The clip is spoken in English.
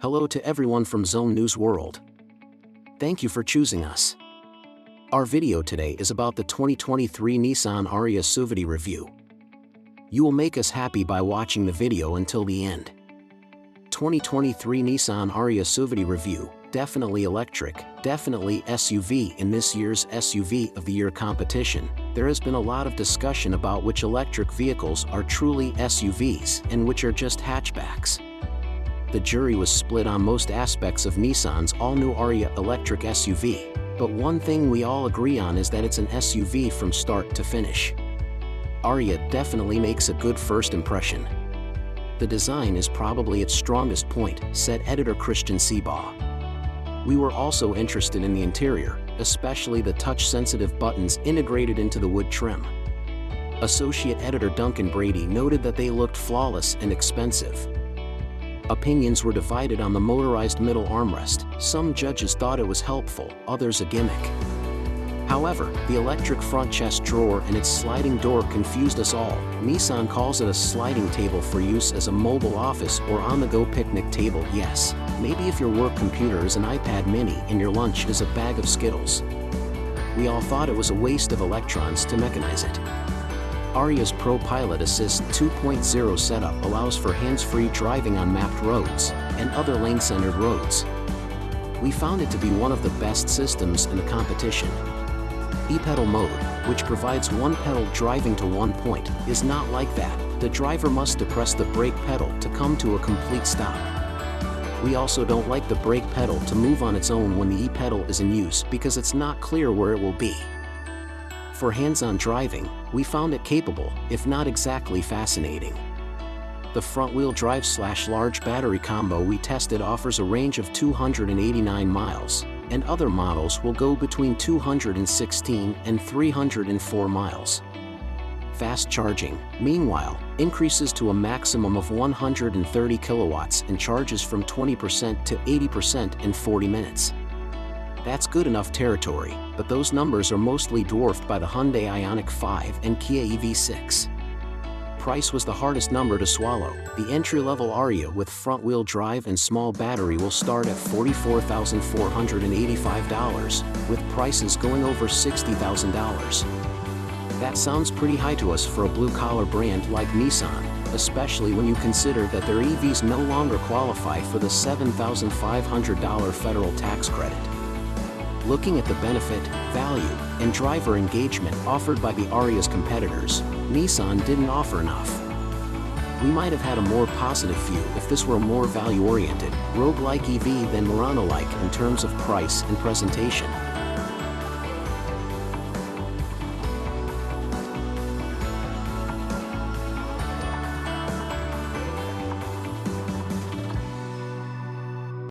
Hello to everyone from Zone News World. Thank you for choosing us. Our video today is about the 2023 Nissan Ariya SUV review. You will make us happy by watching the video until the end. 2023 Nissan Ariya SUV review, definitely electric, definitely SUV. In this year's SUV of the Year competition, there has been a lot of discussion about which electric vehicles are truly SUVs and which are just hatchbacks. The jury was split on most aspects of Nissan's all-new Ariya electric SUV, but one thing we all agree on is that it's an SUV from start to finish. Ariya definitely makes a good first impression. The design is probably its strongest point, said editor Christian Seabaugh. We were also interested in the interior, especially the touch-sensitive buttons integrated into the wood trim. Associate editor Duncan Brady noted that they looked flawless and expensive. Opinions were divided on the motorized middle armrest. Some judges thought it was helpful, others a gimmick. However, the electric front chest drawer and its sliding door confused us all. Nissan calls it a sliding table for use as a mobile office or on-the-go picnic table. Yes, maybe if your work computer is an iPad mini and your lunch is a bag of Skittles. We all thought it was a waste of electrons to mechanize it. Ariya's Pro Pilot Assist 2.0 setup allows for hands-free driving on mapped roads and other lane-centered roads. We found it to be one of the best systems in the competition. E-pedal mode, which provides one pedal driving to one point, is not like that. The driver must depress the brake pedal to come to a complete stop. We also don't like the brake pedal to move on its own when the E-pedal is in use because it's not clear where it will be. For hands-on driving, we found it capable, if not exactly fascinating. The front-wheel drive/large battery combo we tested offers a range of 289 miles, and other models will go between 216 and 304 miles. Fast charging, meanwhile, increases to a maximum of 130 kilowatts and charges from 20% to 80% in 40 minutes. That's good enough territory, but those numbers are mostly dwarfed by the Hyundai Ioniq 5 and Kia EV6. Price was the hardest number to swallow. The entry-level Ariya with front-wheel drive and small battery will start at $44,485, with prices going over $60,000. That sounds pretty high to us for a blue-collar brand like Nissan, especially when you consider that their EVs no longer qualify for the $7,500 federal tax credit. Looking at the benefit, value, and driver engagement offered by the Ariya's competitors, Nissan didn't offer enough. We might have had a more positive view if this were more value-oriented, Rogue-like EV than Murano-like in terms of price and presentation.